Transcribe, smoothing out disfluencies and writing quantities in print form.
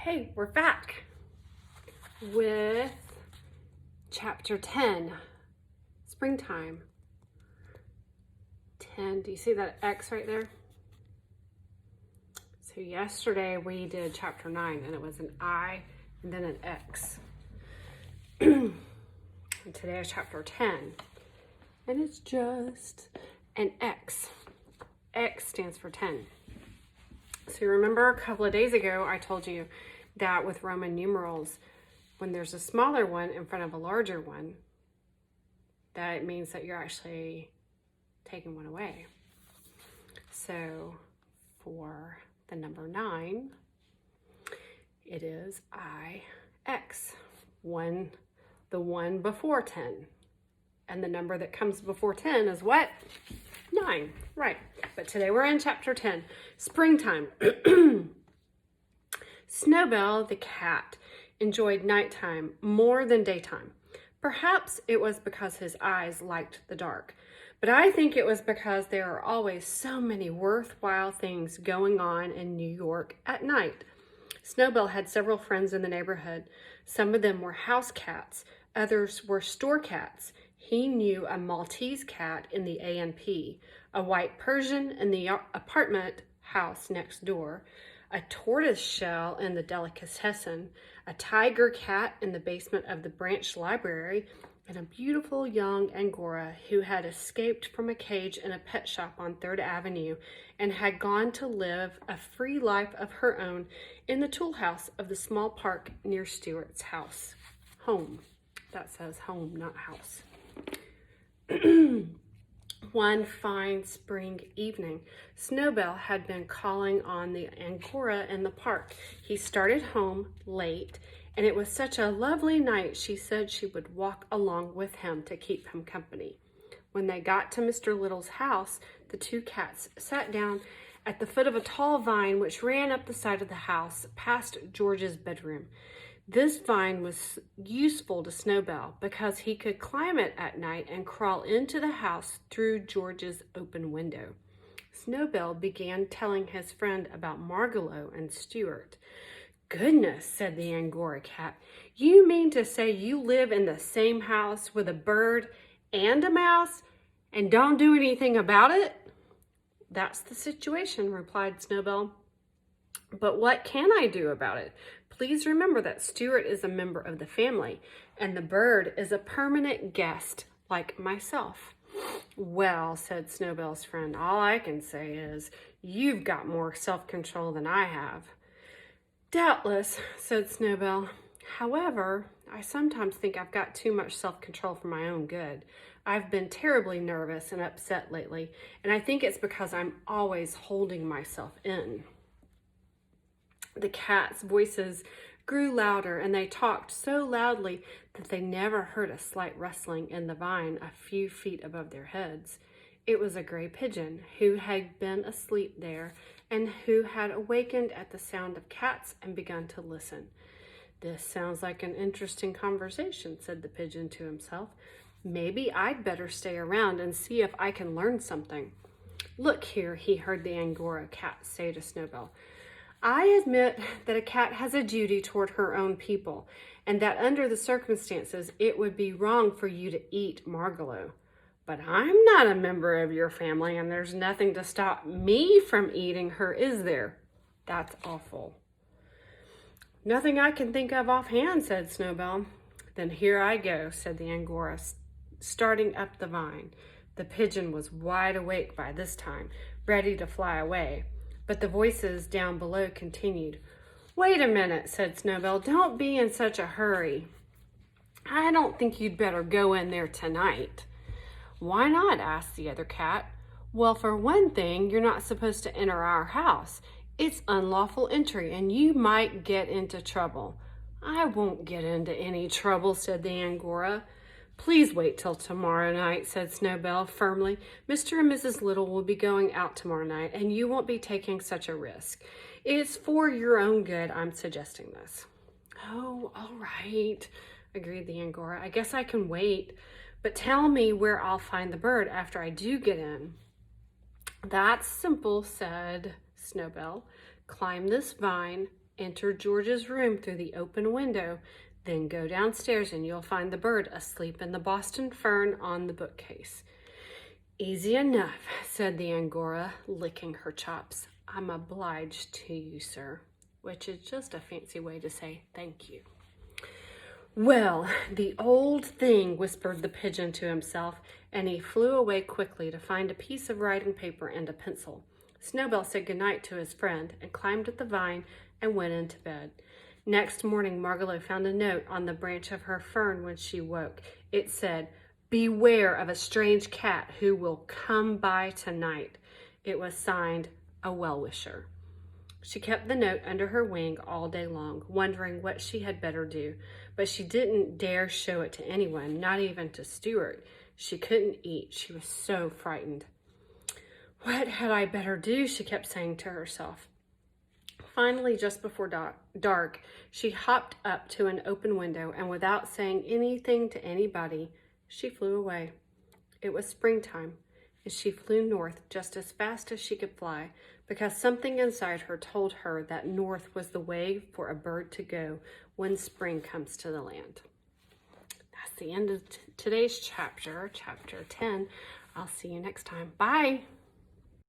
Okay, we're back with chapter 10, springtime. 10, do you see that X right there? So yesterday we did chapter 9 and it was an I and then an X. And today is chapter 10 and it's just an X. X stands for 10. So you remember a couple of days ago, I told you that with Roman numerals, when there's a smaller one in front of a larger one, that it means that you're actually taking one away. So for the number 9, it is IX, the one before 10. And the number that comes before 10 is what? 9, right. But today we're in chapter 10, springtime. Snowbell the cat enjoyed nighttime more than daytime. Perhaps it was because his eyes liked the dark, but I think it was because there are always so many worthwhile things going on in New York at night. Snowbell had several friends in the neighborhood. Some of them were house cats, others were store cats. He knew a Maltese cat in the A&P, a white Persian in the apartment house next door, a tortoise shell in the delicatessen, a tiger cat in the basement of the branch library, and a beautiful young Angora who had escaped from a cage in a pet shop on 3rd Avenue and had gone to live a free life of her own in the tool house of the small park near Stuart's house. Home. That says home, not house. One fine spring evening, Snowbell had been calling on the Angora in the park. He started home late, and it was such a lovely night she said she would walk along with him to keep him company. When they got to Mr. Little's house, the two cats sat down at the foot of a tall vine which ran up the side of the house past George's bedroom. This vine was useful to Snowbell because he could climb it at night and crawl into the house through George's open window. Snowbell began telling his friend about Margalo and Stuart. "Goodness," said the Angora cat, "you mean to say you live in the same house with a bird and a mouse and don't do anything about it?" "That's the situation," replied Snowbell. "But what can I do about it? Please remember that Stuart is a member of the family, and the bird is a permanent guest like myself." "Well," said Snowbell's friend, "all I can say is you've got more self-control than I have." "Doubtless," said Snowbell. "However, I sometimes think I've got too much self-control for my own good. I've been terribly nervous and upset lately, and I think it's because I'm always holding myself in." The cats' voices grew louder, and they talked so loudly that they never heard a slight rustling in the vine a few feet above their heads. It was a gray pigeon who had been asleep there and who had awakened at the sound of cats and begun to listen. "This sounds like an interesting conversation," said the pigeon to himself. "Maybe I'd better stay around and see if I can learn something." "Look here," he heard the Angora cat say to Snowbell. "I admit that a cat has a duty toward her own people, and that under the circumstances it would be wrong for you to eat Margalo. But I'm not a member of your family, and there's nothing to stop me from eating her, is there? That's awful." "Nothing I can think of offhand," said Snowbell. "Then here I go," said the Angora, starting up the vine. The pigeon was wide awake by this time, ready to fly away. But the voices down below continued. "Wait a minute," said Snowbell. "Don't be in such a hurry. I don't think you'd better go in there tonight." "Why not?" asked the other cat. "Well, for one thing, you're not supposed to enter our house. It's unlawful entry, and you might get into trouble." "I won't get into any trouble," said the Angora. "Please wait till tomorrow night," said Snowbell firmly. "Mr. and Mrs. Little will be going out tomorrow night, and you won't be taking such a risk. It's for your own good I'm suggesting this." "Oh, all right," agreed the Angora. "I guess I can wait. But tell me where I'll find the bird after I do get in." "That's simple," said Snowbell. "Climb this vine Enter George's room through the open window, then go downstairs and you'll find the bird asleep in the Boston fern on the bookcase." "Easy enough," said the Angora, licking her chops. "I'm obliged to you, sir," which is just a fancy way to say thank you. "Well, the old thing," whispered the pigeon to himself, and he flew away quickly to find a piece of writing paper and a pencil. Snowbell said goodnight to his friend and climbed up the vine and went into bed. Next morning, Margalo found a note on the branch of her fern when she woke. It said, "Beware of a strange cat who will come by tonight." It was signed, "A Well-Wisher." She kept the note under her wing all day long, wondering what she had better do, but she didn't dare show it to anyone, not even to Stuart. She couldn't eat. She was so frightened. "What had I better do?" she kept saying to herself. Finally, just before dark, she hopped up to an open window, and without saying anything to anybody, she flew away. It was springtime, and she flew north just as fast as she could fly, because something inside her told her that north was the way for a bird to go when spring comes to the land. That's the end of today's chapter, chapter 10. I'll see you next time. Bye.